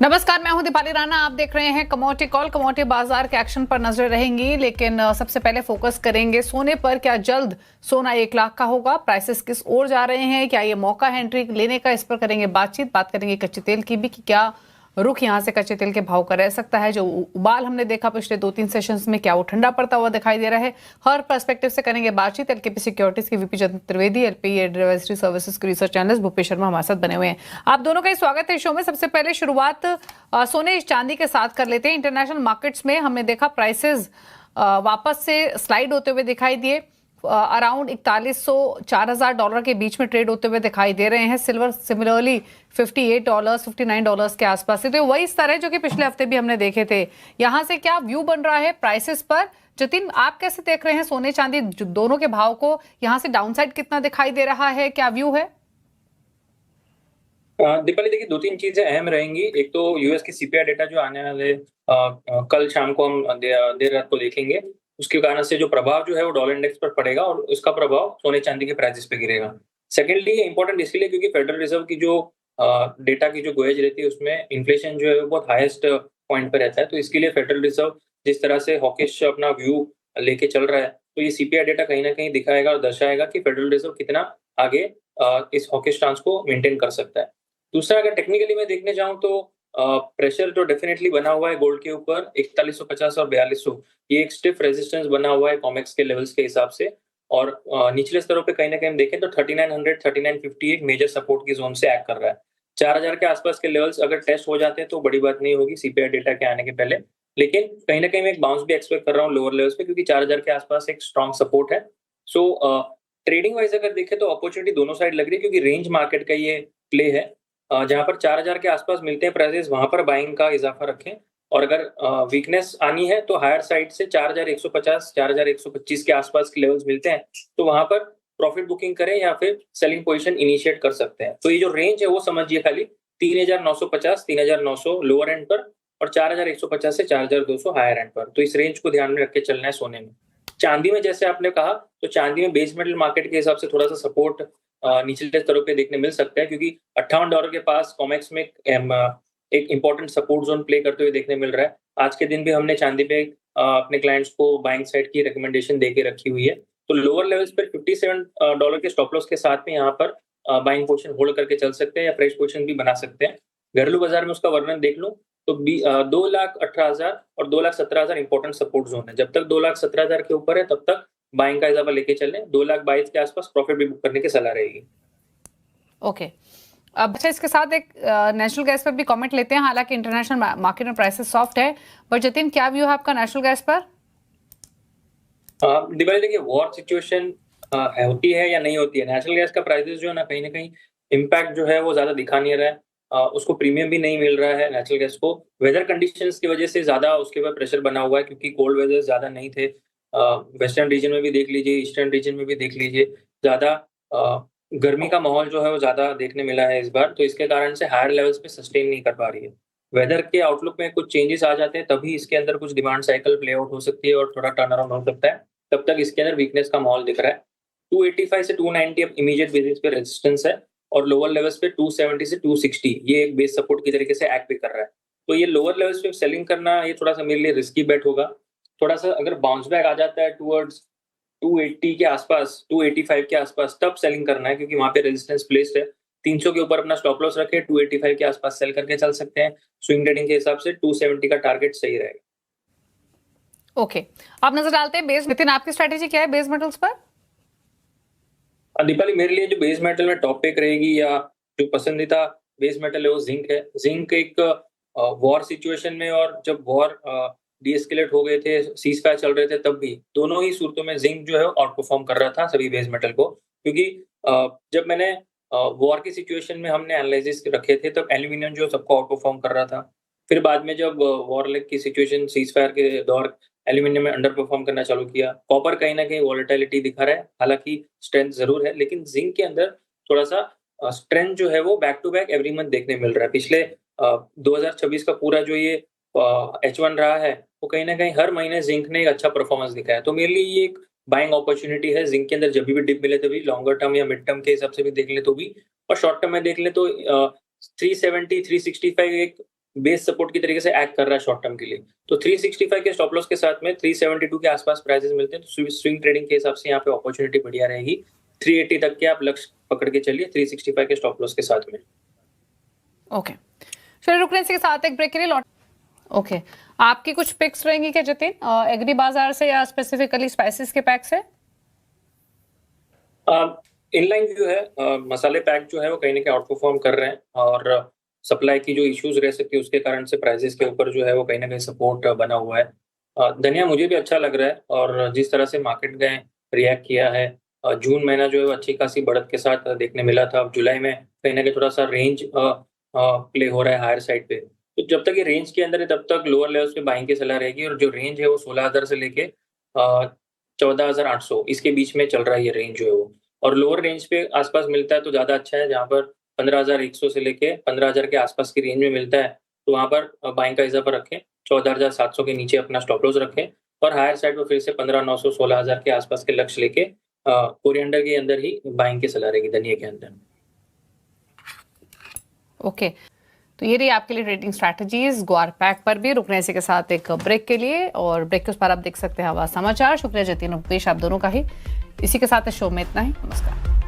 नमस्कार, मैं हूं दीपाली राणा। आप देख रहे हैं कमोडिटी कॉल। कमोडिटी बाजार के एक्शन पर नजर रहेंगी, लेकिन सबसे पहले फोकस करेंगे सोने पर। क्या जल्द सोना 1 लाख का होगा? प्राइसेस किस ओर जा रहे हैं? क्या ये मौका है एंट्री लेने का? इस पर करेंगे बात करेंगे कच्चे तेल की भी कि क्या रुख यहां से कच्चे तेल के भाव का रह सकता है। जो उबाल हमने देखा पिछले 2-3 सेशंस में, क्या वो ठंडा पड़ता हुआ दिखाई दे रहा है? हर पर्सपेक्टिव से करेंगे बातचीत। एलकेपी सिक्योरिटीज के VP Jatin Trivedi, LPE advisory services के रिसर्च एनालिस्ट भूपेश शर्मा हमारे साथ बने हुए हैं। आप दोनों का ही स्वागत है शो में। सबसे पहले शुरुआत सोने चांदी के साथ कर लेते हैं। इंटरनेशनल मार्केट्स में हमने देखा प्राइसेस वापस से स्लाइड होते हुए दिखाई दिए। अराउंड 4100-4000 डॉलर के बीच में ट्रेड होते हुए दिखाई दे रहे हैं। सिल्वर सिमिलरली $58 $59 के आसपास है। तो वही स्तर है जो कि पिछले हफ्ते भी हमने देखे थे। यहां से क्या व्यू बन रहा है प्राइसेस पर? जतिन, आप कैसे देख रहे हैं सोने चांदी दोनों के भाव को? यहां से डाउनसाइड कितना दिखाई दे रहा है? क्या व्यू है? दीपाली, देखिए, दो तीन चीजें अहम रहेंगी। एक तो यूएस की सीपीआई डेटा जो आने वाले कल शाम को हम देर रात को देखेंगे। उसके कारण से जो प्रभाव जो है वो डॉलर इंडेक्स पर पड़ेगा और उसका प्रभाव सोने चांदी के प्राइसेस पे गिरेगा। सेकेंडली, इंपॉर्टेंट इसलिए क्योंकि फेडरल रिजर्व की जो डेटा की जो गोयज रहती है उसमें इन्फ्लेशन जो है वो बहुत हाईएस्ट पॉइंट पे रहता है। तो इसके लिए फेडरल रिजर्व जिस तरह से हॉकिश अपना व्यू लेके चल रहा है, तो ये सीपीआई डेटा कहीं ना कहीं दिखाएगा और दर्शाएगा कि फेडरल रिजर्व कितना आगे इस हॉकिश स्टांस को मेंटेन कर सकता है। दूसरा, अगर टेक्निकली मैं देखने जाऊं तो प्रेशर तो डेफिनेटली बना हुआ है गोल्ड के ऊपर 4150 और 4200। ये एक स्टिफ रेजिस्टेंस बना हुआ है कॉमेक्स के लेवल्स के हिसाब से। और निचले स्तरों पे कहीं ना कहीं हम देखें तो 3900 3950 एक मेजर सपोर्ट की जोन से एक्ट कर रहा है। 4000 के आसपास के लेवल्स अगर टेस्ट हो जाते हैं तो बड़ी बात नहीं होगी सीपीआई डेटा के आने के पहले। लेकिन कहीं ना कहीं मैं एक बाउंस भी एक्सपेक्ट कर रहा हूँ लोअर लेवल्स पे, क्योंकि 4000 के आसपास एक स्ट्रॉन्ग सपोर्ट है। सो ट्रेडिंग वाइज अगर देखें तो अपॉर्चुनिटी दोनों साइड लग रही है, क्योंकि रेंज मार्केट का ये प्ले है। जहाँ पर 4000 के आसपास मिलते हैं प्राइसेस, वहां पर बाइंग का इजाफा रखें। और अगर वीकनेस आनी है तो हायर साइड से 4150 4125 के आसपास के लेवल्स मिलते हैं, तो वहां पर प्रॉफिट बुकिंग करें या फिर सेलिंग पोजीशन इनिशिएट कर सकते हैं। तो ये जो रेंज है वो समझिए खाली 3950 3900 लोअर एंड पर और 4150 से 4200 हायर एंड पर। तो इस रेंज को ध्यान में रख के चलना है सोने में। चांदी में जैसे आपने कहा, तो चांदी में बेस मेटल मार्केट के हिसाब से थोड़ा सा सपोर्ट निचले स्तरों पे देखने मिल सकता है, क्योंकि $58 के पास कॉमेक्स में एक इंपॉर्टेंट सपोर्ट जोन प्ले करते हुए देखने मिल रहा है। आज के दिन भी हमने चांदी पे अपने क्लाइंट्स को बाइंग साइड की रिकमेंडेशन देके रखी हुई है। तो लोअर लेवल्स पर $57 के स्टॉप लॉस के साथ में यहाँ पर बाइंग पोजीशन होल्ड करके चल सकते हैं या फ्रेश पोजीशन भी बना सकते हैं। घरेलू बाजार में उसका वर्णन देख लो तो 2,18,000 और 2,17,000 इंपॉर्टेंट सपोर्ट जोन है। जब तक 2,17,000 के ऊपर है तब तक बाइंग का इजाफा लेके चलें। 2,22,000 के आसपास प्रॉफिट भी बुक करने की सलाह रहेगी। ओके। अब अच्छा, इसके साथ एक नेचुरल गैस पर भी कमेंट लेते हैं। हालांकि इंटरनेशनल मार्केट में प्राइसेस सॉफ्ट है, पर जतिन, क्या व्यू है आपका नेचुरल गैस पर? दिवाली, देखिए, वॉर सिचुएशन होती है या नहीं होती है, नेचुरल गैस का प्राइसेस जो है ना, कहीं ना कहीं इम्पैक्ट जो है वो ज्यादा दिखा नहीं रहा है। उसको प्रीमियम भी नहीं मिल रहा है नेचुरल गैस को। वेदर कंडीशंस की वजह से ज्यादा उसके ऊपर प्रेशर बना हुआ है, क्योंकि कोल्ड वेदर ज्यादा नहीं थे। वेस्टर्न रीजन में भी देख लीजिए, ईस्टर्न रीजन में भी देख लीजिए, ज्यादा गर्मी का माहौल जो है वो ज्यादा देखने मिला है इस बार। तो इसके कारण से हायर लेवल्स पे सस्टेन नहीं कर पा रही है। वेदर के आउटलुक में कुछ चेंजेस आ जाते हैं तभी इसके अंदर कुछ डिमांड साइकिल प्ले आउट हो सकती है और थोड़ा टर्न अराउंड हो सकता है। तब तक इसके अंदर वीकनेस का माहौल दिख रहा है। 285 से 290 अब इमीडिएट बेसिस पे रेजिस्टेंस है, और लोअर लेवल्स पे 270 से 260 ये एक बेस सपोर्ट की तरीके से एक्ट भी कर रहा है। तो ये लोअर लेवल्स पे सेलिंग करना ये थोड़ा सा मेरे लिए रिस्की बेट होगा। थोड़ा सा अगर बाउंस बैक आ जाता है टुवर्ड्स 280 के आसपास, 285 के आसपास, तब सेलिंग करना है, क्योंकि वहां पे रेजिस्टेंस प्लेस्ड है। 300 के ऊपर अपना स्टॉप लॉस रखे, 285 के आसपास सेल करके चल सकते हैं। स्विंग ट्रेडिंग के हिसाब से 270 का टारगेट सही रहेगा। ओके। आप नजर डालते हैं बेस। नितिन, आपकी स्ट्रेटेजी क्या है बेस मेटल्स पर? दीपाली, मेरे लिए जो बेस मेटल में टॉप पिक रहेगी या जो पसंदीदा बेस मेटल है वो जिंक है। जिंक एक वॉर सिचुएशन में और जब वॉर डीएस्केलेट हो गए थे, सीज फायर चल रहे थे, तब भी दोनों ही सूरतों में जिंक जो है आउट परफॉर्म कर रहा था सभी बेस मेटल को। क्योंकि जब मैंने वॉर की सिचुएशन में हमने एनालिसिस रखे थे तब एल्यूमिनियम जो सबको आउट परफॉर्म कर रहा था। फिर बाद में जब वॉर की सिचुएशन सीज फायर के दौर एल्यूमिनियम में अंडर परफॉर्म करना चालू किया। कॉपर कहीं ना कहीं वॉलेटिलिटी दिखा रहा है, हालांकि स्ट्रेंथ जरूर है, लेकिन जिंक के अंदर थोड़ा सा स्ट्रेंथ जो है वो back to back every month देखने मिल रहा है। पिछले 2026 का पूरा जो ये H1 रहा है, वो कहीं ना कहीं हर महीने जिंक ने एक अच्छा परफॉर्मेंस दिखाया। तो मेरे लिए ये एक बाइंग अपॉर्चुनिटी है जिंक के अंदर। जब भी डिप मिले तभी, लॉन्गर टर्म या मिड टर्म के हिसाब से भी देख ले तो भी, और शॉर्ट टर्म में देख ले तो 370 365 एक बेस सपोर्ट की तरीके से एक्ट कर रहा है शॉर्ट टर्म के लिए। तो 365 के स्टॉप लॉस के साथ में 372 के आसपास प्राइसेस मिलते हैं, तो स्विंग ट्रेडिंग के हिसाब से यहाँ पे अपॉर्चुनिटी बढ़िया रहेगी। 380 तक के आप लक्ष्य पकड़ के चलिए 365 के स्टॉप लॉस के साथ में। ओके, चलिए रुकने के साथ एक ब्रेक के लिए लौट। ओके, आपकी कुछ पिक्स रहेंगी क्या जतिन, एग्री बाजार से या स्पेसिफिकली स्पाइसेस के पैक से? इनलाइन व्यू है, मसाले पैक जो है वो कहीं ना कहीं आउट परफॉर्म कर रहे हैं, और सप्लाई की जो इश्यूज रह सकती है उसके कारण से प्राइसेस के ऊपर जो है वो कहीं ना कहीं सपोर्ट बना हुआ है। धनिया मुझे भी अच्छा लग रहा है, और जिस तरह से मार्केट ने रिएक्ट किया है, जून महीना जो है वो अच्छी खासी बढ़त के साथ देखने मिला था। अब जुलाई में कहीं ना कहीं थोड़ा सा रेंज प्ले हो रहा है हायर साइड पे, तो जब तक ये रेंज के अंदर है तब तक लोअर लेवल्स पे बाइंग की सलाह रहेगी, और जो रेंज है वो 16,000 से लेके 14,800 इसके बीच में चल रहा है ये रेंज जो है वो, और लोअर रेंज पे आसपास मिलता है तो ज़्यादा अच्छा है, जहाँ पर 15,100 से लेके 15,000 के आसपास की रेंज में मिलता है, तो वहाँ पर बाइंग का हिसाब रखें। 14,700 के नीचे अपना स्टॉप लॉस रखें, और हायर साइड पर फिर से 15,900 16,000 के आसपास के लक्ष्य लेके कोरिएंडर के अंदर ही बाइंग की सलाह रहेगी, धनिया के अंदर। ओके, तो ये रही आपके लिए ट्रेडिंग स्ट्रैटेजीज ग्वार पैक पर भी। रुकने से के साथ एक ब्रेक के लिए, और ब्रेक के उस पर आप देख सकते हैं हवा समाचार। शुक्रिया जतिन और उपदेश आप दोनों का ही। इसी के साथ शो में इतना ही, नमस्कार।